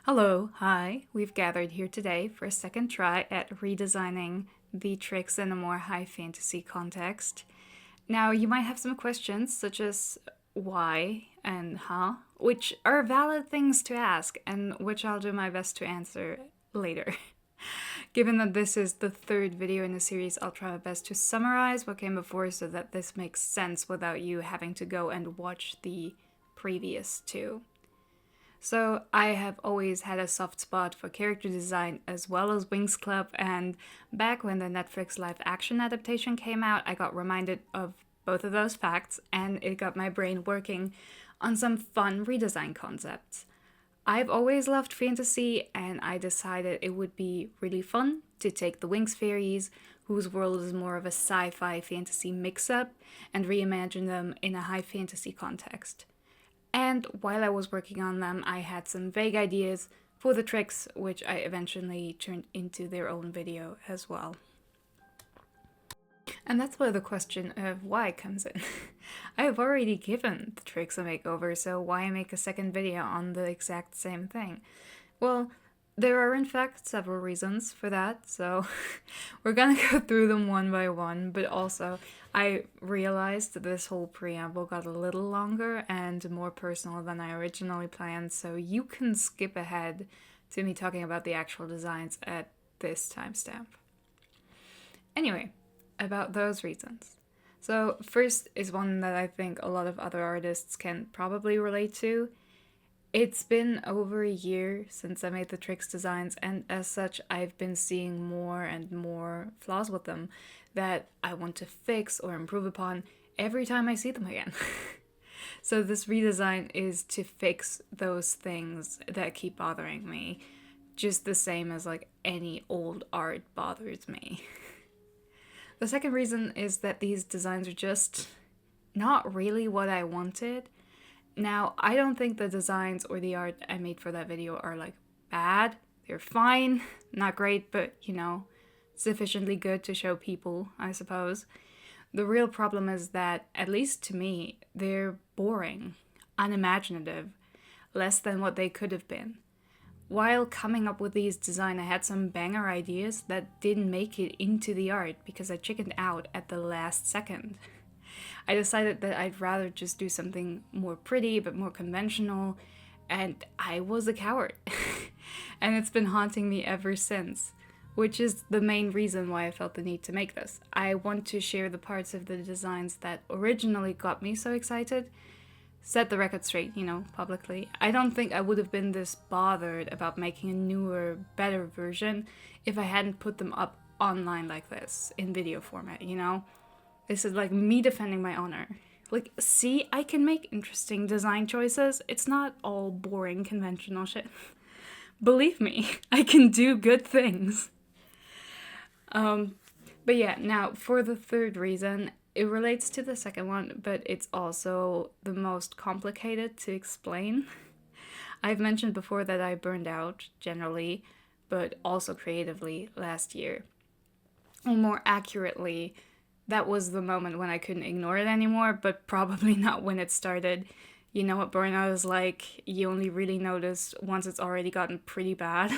Hello, hi. We've gathered here today for a second try at redesigning the Trix in a more high fantasy context. Now, you might have some questions such as why and huh, which are valid things to ask and which I'll do my best to answer later. Given that this is the third video in the series, I'll try my best to summarize what came before so that this makes sense without you having to go and watch the previous two. So I have always had a soft spot for character design as well as Winx Club, and back when the Netflix live action adaptation came out, I got reminded of both of those facts, and it got my brain working on some fun redesign concepts. I've always loved fantasy, and I decided it would be really fun to take the Winx fairies, whose world is more of a sci-fi fantasy mix-up, and reimagine them in a high fantasy context. And while I was working on them, I had some vague ideas for the Trix, which I eventually turned into their own video as well. And that's where the question of why comes in. I have already given the Trix a makeover, so why make a second video on the exact same thing? Well, there are in fact several reasons for that, so we're gonna go through them one by one, but also I realized that this whole preamble got a little longer and more personal than I originally planned, so you can skip ahead to me talking about the actual designs at this timestamp. Anyway, about those reasons. So first is one that I think a lot of other artists can probably relate to. It's been over a year since I made the Trix designs, and as such, I've been seeing more and more flaws with them that I want to fix or improve upon every time I see them again. So this redesign is to fix those things that keep bothering me, just the same as like any old art bothers me. The second reason is that these designs are just not really what I wanted. Now, I don't think the designs or the art I made for that video are like bad. They're fine, not great, but sufficiently good to show people, I suppose. The real problem is that, at least to me, they're boring, unimaginative, less than what they could have been. While coming up with these designs, I had some banger ideas that didn't make it into the art because I chickened out at the last second. I decided that I'd rather just do something more pretty but more conventional, and I was a coward. And it's been haunting me ever since, which is the main reason why I felt the need to make this. I want to share the parts of the designs that originally got me so excited, set the record straight, publicly. I don't think I would have been this bothered about making a newer, better version if I hadn't put them up online like this, in video format, This is like me defending my honor. Like, see, I can make interesting design choices. It's not all boring conventional shit. Believe me, I can do good things. But yeah, now for the third reason, it relates to the second one, but it's also the most complicated to explain. I've mentioned before that I burned out generally, but also creatively last year. Or more accurately, that was the moment when I couldn't ignore it anymore, but probably not when it started. You know what burnout is like, you only really notice once it's already gotten pretty bad.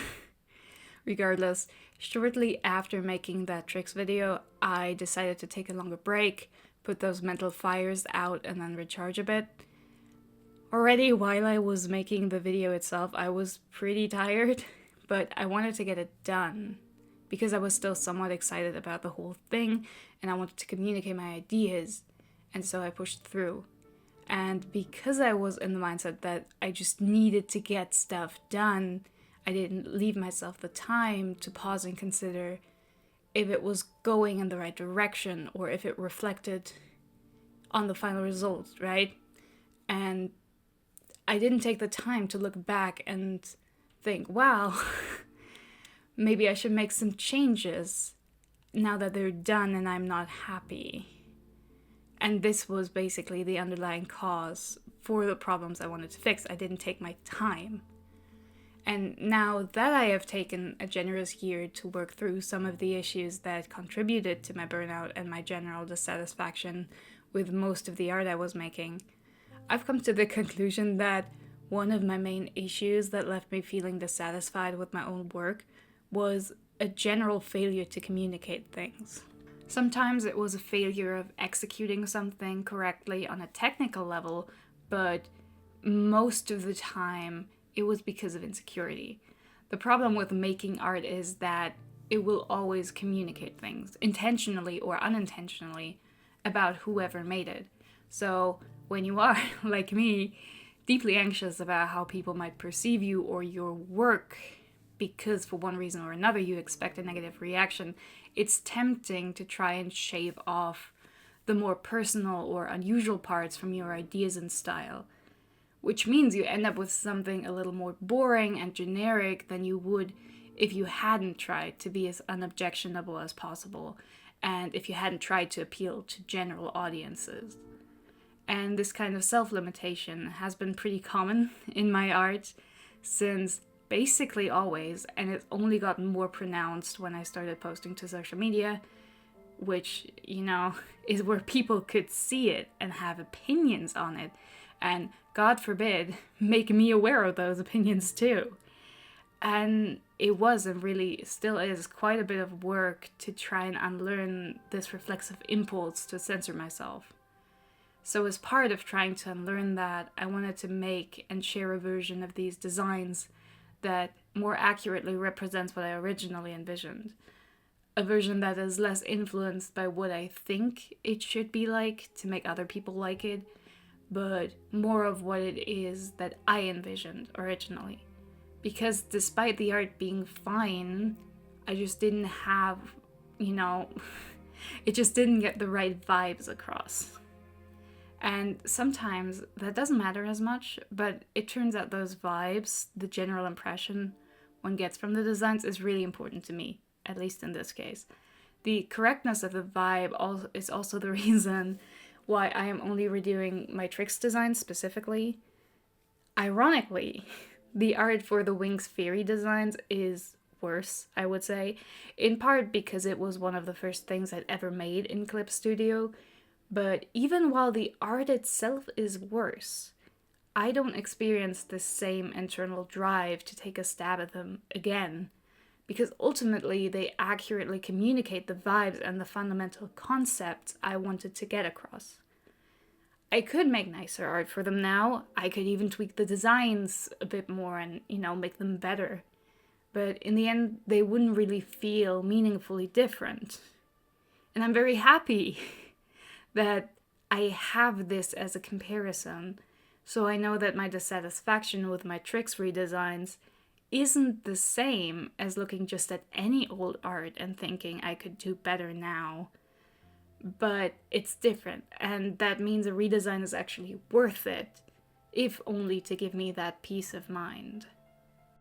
Regardless, shortly after making that Trix video, I decided to take a longer break, put those mental fires out, and then recharge a bit. Already while I was making the video itself, I was pretty tired, but I wanted to get it done because I was still somewhat excited about the whole thing, and I wanted to communicate my ideas, and so I pushed through. And because I was in the mindset that I just needed to get stuff done, I didn't leave myself the time to pause and consider if it was going in the right direction or if it reflected on the final result, right? And I didn't take the time to look back and think, wow, maybe I should make some changes now that they're done and I'm not happy. And this was basically the underlying cause for the problems I wanted to fix. I didn't take my time. And now that I have taken a generous year to work through some of the issues that contributed to my burnout and my general dissatisfaction with most of the art I was making, I've come to the conclusion that one of my main issues that left me feeling dissatisfied with my own work was a general failure to communicate things. Sometimes it was a failure of executing something correctly on a technical level, but most of the time it was because of insecurity. The problem with making art is that it will always communicate things, intentionally or unintentionally, about whoever made it. So when you are, like me, deeply anxious about how people might perceive you or your work, because for one reason or another you expect a negative reaction, it's tempting to try and shave off the more personal or unusual parts from your ideas and style, which means you end up with something a little more boring and generic than you would if you hadn't tried to be as unobjectionable as possible, and if you hadn't tried to appeal to general audiences. And this kind of self-limitation has been pretty common in my art since basically always, and it's only gotten more pronounced when I started posting to social media, which, is where people could see it and have opinions on it, and God forbid, make me aware of those opinions too. And it was, and really still is, quite a bit of work to try and unlearn this reflexive impulse to censor myself. So as part of trying to unlearn that, I wanted to make and share a version of these designs that more accurately represents what I originally envisioned. A version that is less influenced by what I think it should be like to make other people like it, but more of what it is that I envisioned originally. Because despite the art being fine, I just didn't have, it just didn't get the right vibes across. And sometimes that doesn't matter as much, but it turns out those vibes, the general impression one gets from the designs, is really important to me, at least in this case. The correctness of the vibe is also the reason why I am only redoing my Trix designs specifically. Ironically, the art for the Winx Fairy designs is worse, I would say, in part because it was one of the first things I'd ever made in Clip Studio. But even while the art itself is worse, I don't experience the same internal drive to take a stab at them again, because ultimately they accurately communicate the vibes and the fundamental concepts I wanted to get across. I could make nicer art for them now. I could even tweak the designs a bit more and, make them better. But in the end, they wouldn't really feel meaningfully different. And I'm very happy that I have this as a comparison, so I know that my dissatisfaction with my Trix redesigns isn't the same as looking just at any old art and thinking I could do better now. But it's different, and that means a redesign is actually worth it, if only to give me that peace of mind.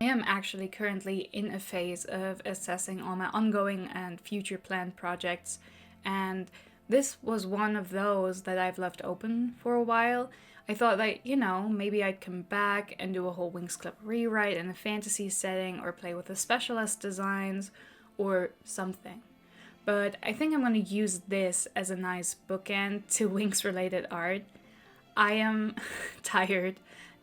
I am actually currently in a phase of assessing all my ongoing and future planned projects, and this was one of those that I've left open for a while. I thought that, maybe I'd come back and do a whole Winx Club rewrite in a fantasy setting, or play with the specialist designs, or something. But I think I'm going to use this as a nice bookend to Winx-related art. I am tired,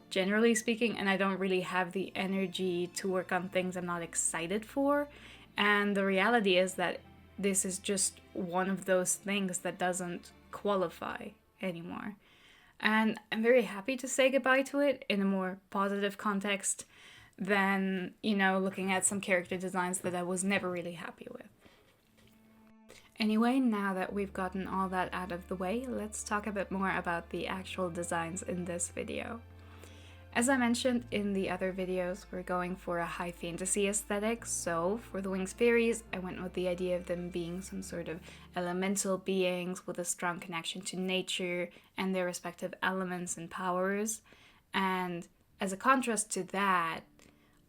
generally speaking, and I don't really have the energy to work on things I'm not excited for. And the reality is that this is just one of those things that doesn't qualify anymore. And I'm very happy to say goodbye to it in a more positive context than, looking at some character designs that I was never really happy with. Anyway, now that we've gotten all that out of the way, let's talk a bit more about the actual designs in this video. As I mentioned in the other videos, we're going for a high fantasy aesthetic, so for the Winx Fairies, I went with the idea of them being some sort of elemental beings with a strong connection to nature and their respective elements and powers. And as a contrast to that,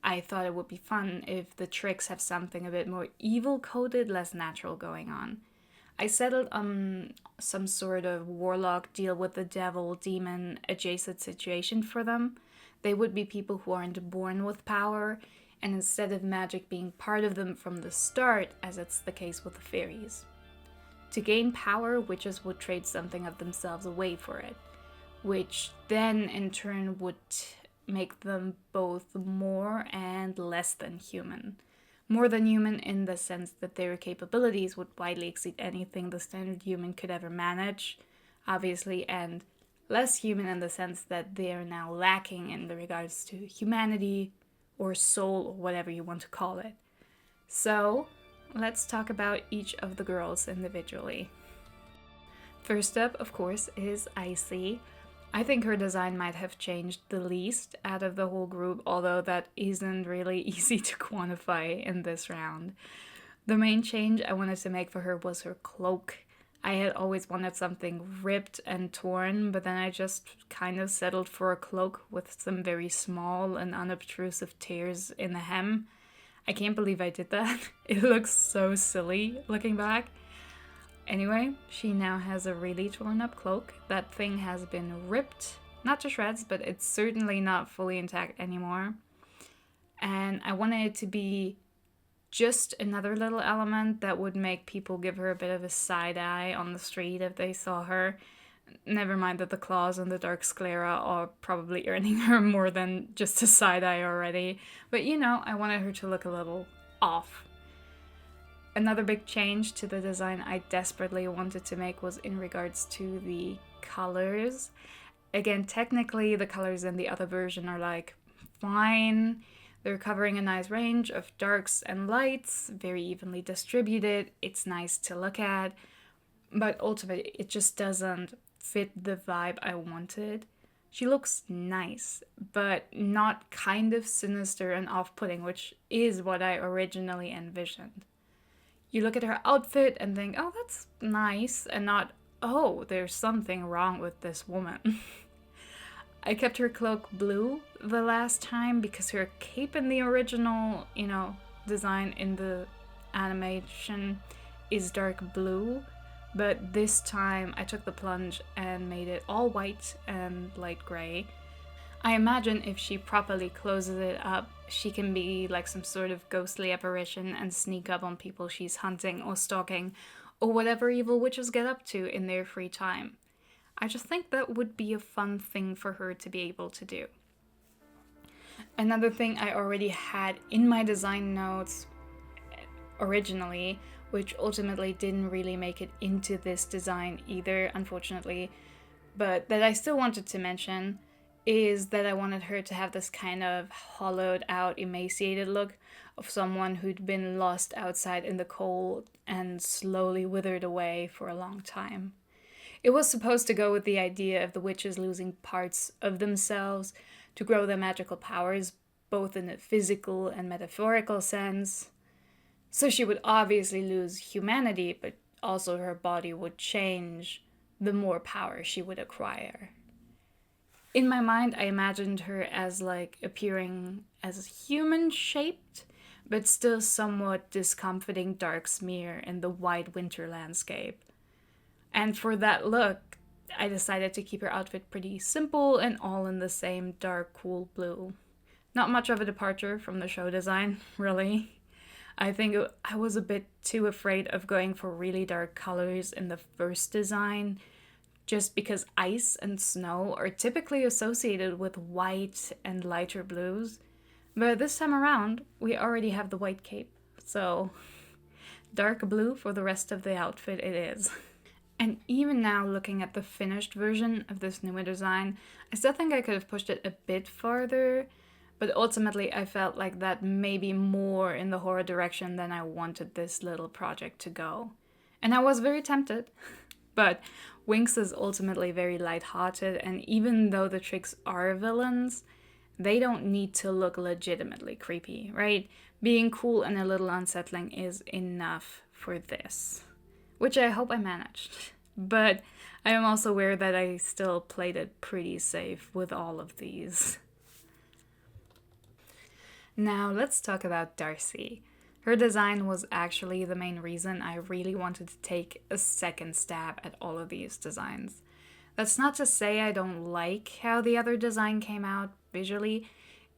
I thought it would be fun if the Trix have something a bit more evil-coded, less natural going on. I settled on some sort of warlock deal with the devil, demon adjacent situation for them. They would be people who aren't born with power, and instead of magic being part of them from the start, as it's the case with the fairies. To gain power, witches would trade something of themselves away for it, which then in turn would make them both more and less than human. More than human in the sense that their capabilities would widely exceed anything the standard human could ever manage, obviously, and less human in the sense that they are now lacking in the regards to humanity or soul or whatever you want to call it. So, let's talk about each of the girls individually. First up, of course, is Icy. I think her design might have changed the least out of the whole group, although that isn't really easy to quantify in this round. The main change I wanted to make for her was her cloak. I had always wanted something ripped and torn, but then I just kind of settled for a cloak with some very small and unobtrusive tears in the hem. I can't believe I did that. It looks so silly looking back. Anyway, she now has a really torn up cloak. That thing has been ripped, not to shreds, but it's certainly not fully intact anymore. And I wanted it to be just another little element that would make people give her a bit of a side eye on the street if they saw her. Never mind that the claws and the dark sclera are probably earning her more than just a side eye already. But you know, I wanted her to look a little off. Another big change to the design I desperately wanted to make was in regards to the colors. Again, technically the colors in the other version are like fine. They're covering a nice range of darks and lights, very evenly distributed. It's nice to look at, but ultimately it just doesn't fit the vibe I wanted. She looks nice, but not kind of sinister and off-putting, which is what I originally envisioned. You look at her outfit and think, oh, that's nice, and not, oh, there's something wrong with this woman. I kept her cloak blue the last time because her cape in the original, design in the animation is dark blue. But this time I took the plunge and made it all white and light gray. I imagine if she properly closes it up, she can be like some sort of ghostly apparition and sneak up on people she's hunting or stalking, or whatever evil witches get up to in their free time. I just think that would be a fun thing for her to be able to do. Another thing I already had in my design notes originally, which ultimately didn't really make it into this design either, unfortunately, but that I still wanted to mention, is that I wanted her to have this kind of hollowed out, emaciated look of someone who'd been lost outside in the cold and slowly withered away for a long time. It was supposed to go with the idea of the witches losing parts of themselves to grow their magical powers, both in a physical and metaphorical sense. So she would obviously lose humanity, but also her body would change the more power she would acquire. In my mind, I imagined her as appearing as human-shaped, but still somewhat discomforting dark smear in the white winter landscape. And for that look, I decided to keep her outfit pretty simple and all in the same dark, cool blue. Not much of a departure from the show design, really. I think I was a bit too afraid of going for really dark colors in the first design, just because ice and snow are typically associated with white and lighter blues. But this time around, we already have the white cape, so dark blue for the rest of the outfit it is. And even now, looking at the finished version of this newer design, I still think I could have pushed it a bit farther, but ultimately I felt like that may be more in the horror direction than I wanted this little project to go. And I was very tempted, but Winx is ultimately very lighthearted, and even though the Trix are villains, they don't need to look legitimately creepy, right? Being cool and a little unsettling is enough for this, which I hope I managed. But I am also aware that I still played it pretty safe with all of these. Now let's talk about Darcy. Her design was actually the main reason I really wanted to take a second stab at all of these designs. That's not to say I don't like how the other design came out visually.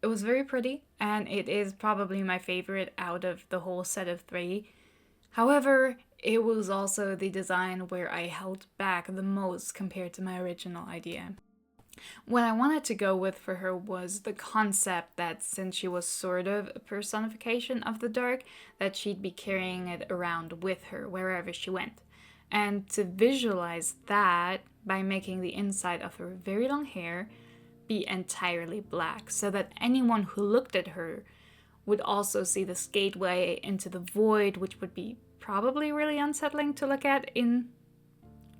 It was very pretty, and it is probably my favorite out of the whole set of 3. However, it was also the design where I held back the most compared to my original idea. What I wanted to go with for her was the concept that since she was sort of a personification of the dark, that she'd be carrying it around with her wherever she went. And to visualize that by making the inside of her very long hair be entirely black, so that anyone who looked at her would also see this gateway into the void, which would be probably really unsettling to look at in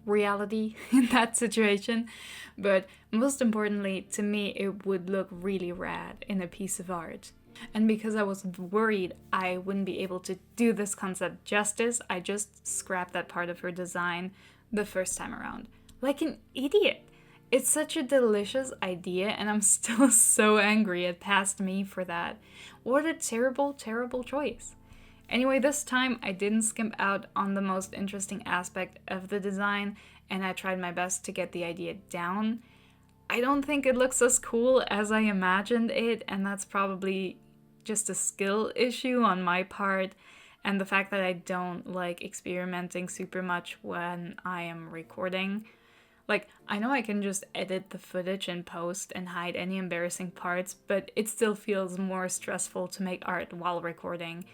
reality in that situation. But most importantly, to me, it would look really rad in a piece of art. And because I was worried I wouldn't be able to do this concept justice, I just scrapped that part of her design the first time around. Like an idiot! It's such a delicious idea, and I'm still so angry at past me for that. What a terrible, terrible choice. Anyway, this time I didn't skimp out on the most interesting aspect of the design, and I tried my best to get the idea down. I don't think it looks as cool as I imagined it, and that's probably just a skill issue on my part, and the fact that I don't like experimenting super much when I am recording. Like, I know I can just edit the footage in post and hide any embarrassing parts, but it still feels more stressful to make art while recording,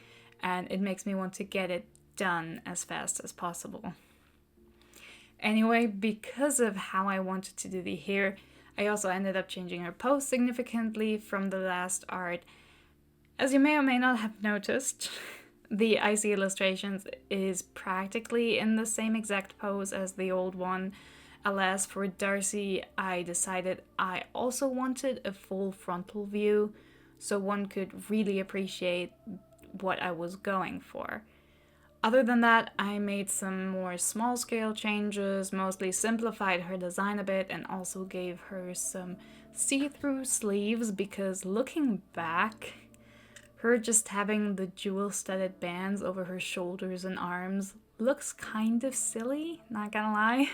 and it makes me want to get it done as fast as possible. Anyway, because of how I wanted to do the hair, I also ended up changing her pose significantly from the last art. As you may or may not have noticed, the icy illustrations is practically in the same exact pose as the old one. Alas, for Darcy, I decided I also wanted a full frontal view, so one could really appreciate what I was going for. Other than that, I made some more small-scale changes, mostly simplified her design a bit, and also gave her some see-through sleeves, because looking back, her just having the jewel-studded bands over her shoulders and arms looks kind of silly, not gonna lie.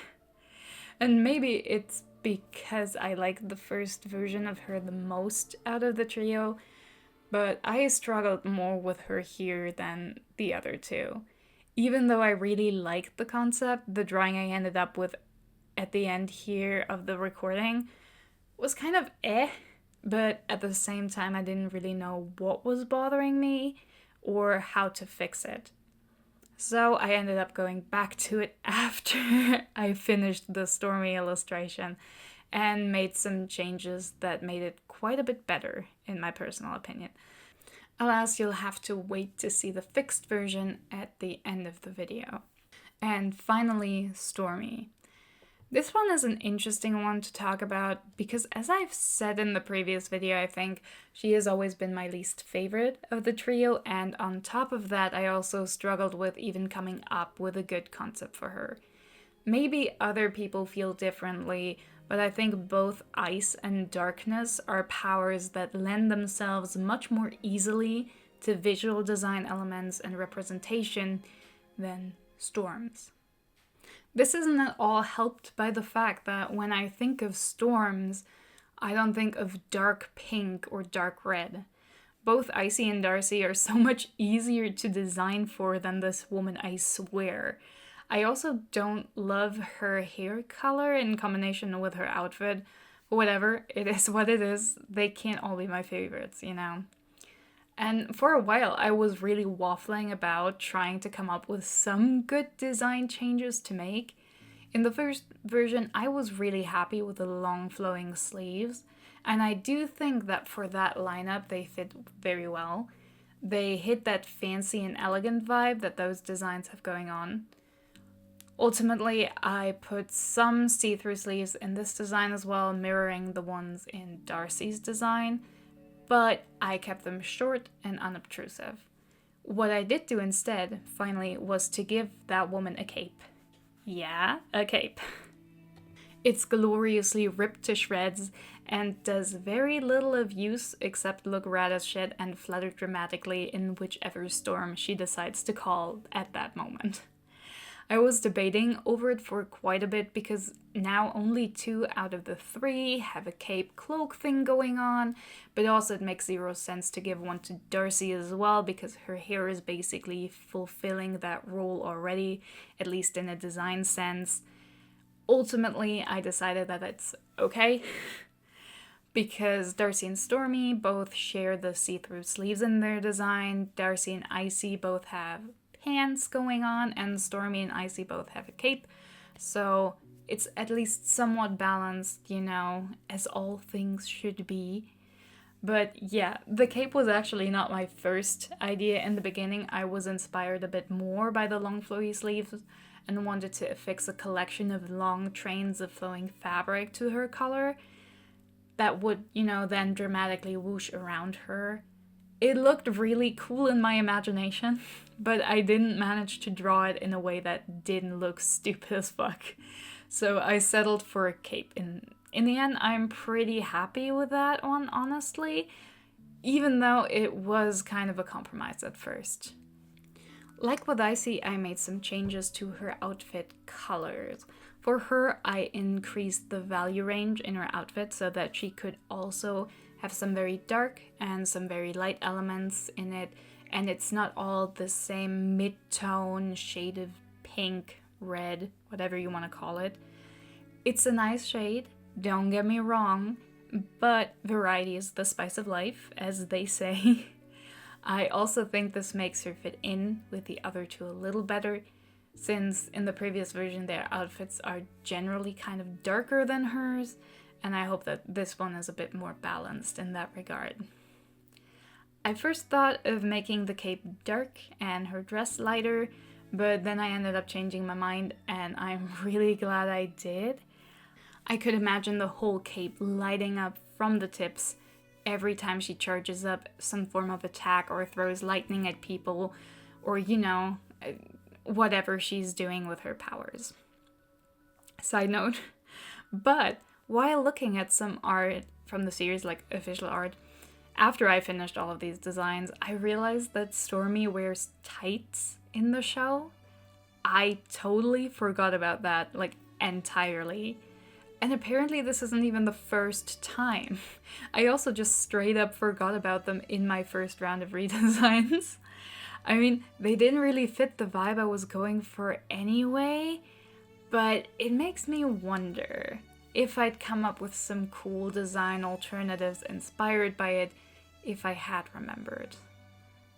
And maybe it's because I like the first version of her the most out of the trio, but I struggled more with her here than the other two. Even though I really liked the concept, the drawing I ended up with at the end here of the recording was kind of but at the same time I didn't really know what was bothering me or how to fix it. So I ended up going back to it after I finished the Stormy illustration and made some changes that made it quite a bit better, in my personal opinion. Alas, you'll have to wait to see the fixed version at the end of the video. And finally, Stormy. This one is an interesting one to talk about because, as I've said in the previous video, I think she has always been my least favorite of the trio, and on top of that, I also struggled with even coming up with a good concept for her. Maybe other people feel differently, but I think both ice and darkness are powers that lend themselves much more easily to visual design elements and representation than storms. This isn't at all helped by the fact that when I think of storms, I don't think of dark pink or dark red. Both Icy and Darcy are so much easier to design for than this woman, I swear. I also don't love her hair color in combination with her outfit. But whatever, it is what it is. They can't all be my favorites, you know? And for a while, I was really waffling about trying to come up with some good design changes to make. In the first version, I was really happy with the long flowing sleeves, and I do think that for that lineup, they fit very well. They hit that fancy and elegant vibe that those designs have going on. Ultimately, I put some see-through sleeves in this design as well, mirroring the ones in Darcy's design, but I kept them short and unobtrusive. What I did do instead, finally, was to give that woman a cape. Yeah, a cape. It's gloriously ripped to shreds and does very little of use except look rad as shit and flutter dramatically in whichever storm she decides to call at that moment. I was debating over it for quite a bit because now only 2 out of the 3 have a cape cloak thing going on, but also it makes zero sense to give one to Darcy as well because her hair is basically fulfilling that role already, at least in a design sense. ultimately I decided that it's okay because Darcy and Stormy both share the see-through sleeves in their design. Darcy and Icy both have pants going on, and Stormy and Icy both have a cape. So it's at least somewhat balanced, you know, as all things should be. But yeah, the cape was actually not my first idea in the beginning. I was inspired a bit more by the long flowy sleeves and wanted to affix a collection of long trains of flowing fabric to her color that would, you know, then dramatically whoosh around her. It looked really cool in my imagination, but I didn't manage to draw it in a way that didn't look stupid as fuck. So I settled for a cape. In the end, I'm pretty happy with that one, honestly, even though it was kind of a compromise at first. Like with Icy, I made some changes to her outfit colors. For her, I increased the value range in her outfit so that she could also have some very dark and some very light elements in it, and it's not all the same mid-tone shade of pink, red, whatever you want to call it. It's a nice shade, don't get me wrong, but variety is the spice of life, as they say. I also think this makes her fit in with the other two a little better, since in the previous version their outfits are generally kind of darker than hers, and I hope that this one is a bit more balanced in that regard. I first thought of making the cape dark and her dress lighter, but then I ended up changing my mind, and I'm really glad I did. I could imagine the whole cape lighting up from the tips every time she charges up some form of attack or throws lightning at people, or, you know, whatever she's doing with her powers. Side note, but while looking at some art from the series, like official art, after I finished all of these designs, I realized that Stormy wears tights in the show. I totally forgot about that, like, entirely. And apparently this isn't even the first time. I also just straight up forgot about them in my first round of redesigns. I mean, they didn't really fit the vibe I was going for anyway, but it makes me wonder if I'd come up with some cool design alternatives inspired by it if I had remembered.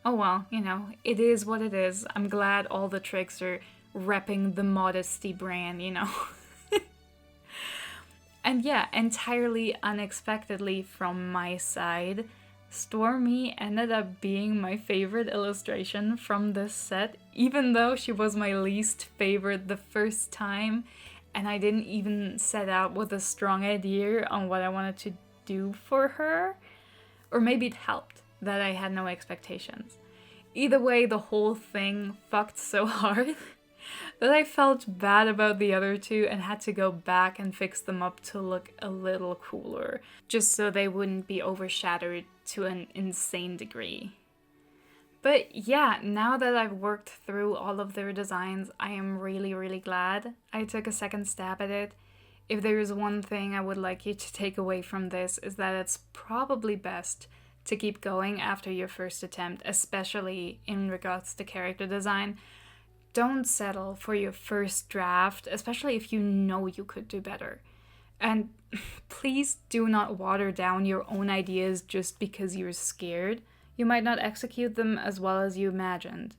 Oh well, you know, it is what it is. I'm glad all the Trix are repping the modesty brand, you know. And yeah, entirely unexpectedly from my side, Stormy ended up being my favorite illustration from this set, even though she was my least favorite the first time, and I didn't even set out with a strong idea on what I wanted to do for her. Or maybe it helped that I had no expectations. Either way, the whole thing fucked so hard that I felt bad about the other two and had to go back and fix them up to look a little cooler, just so they wouldn't be overshadowed to an insane degree. But yeah, now that I've worked through all of their designs, I am really, really glad I took a second stab at it. If there is one thing I would like you to take away from this, is that it's probably best to keep going after your first attempt, especially in regards to character design. Don't settle for your first draft, especially if you know you could do better. And please do not water down your own ideas just because you're scared you might not execute them as well as you imagined.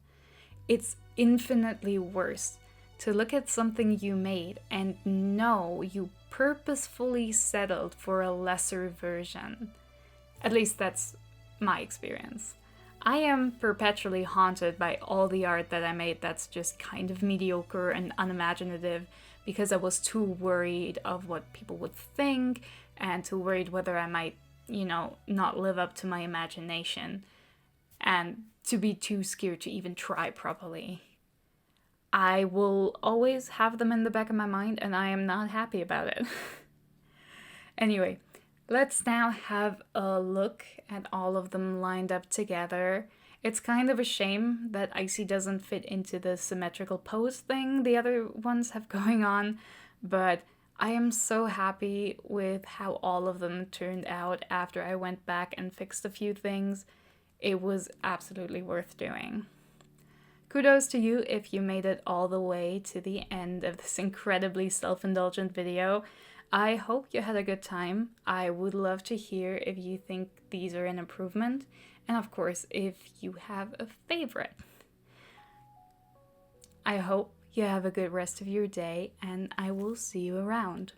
It's infinitely worse to look at something you made and know you purposefully settled for a lesser version. At least that's my experience. I am perpetually haunted by all the art that I made that's just kind of mediocre and unimaginative because I was too worried of what people would think and too worried whether I might, not live up to my imagination and to be too scared to even try properly. I will always have them in the back of my mind and I am not happy about it. Anyway, let's now have a look at all of them lined up together. It's kind of a shame that Icy doesn't fit into the symmetrical pose thing the other ones have going on, but I am so happy with how all of them turned out after I went back and fixed a few things. It was absolutely worth doing. Kudos to you if you made it all the way to the end of this incredibly self-indulgent video. I hope you had a good time. I would love to hear if you think these are an improvement, and of course, if you have a favorite. I hope you have a good rest of your day, and I will see you around.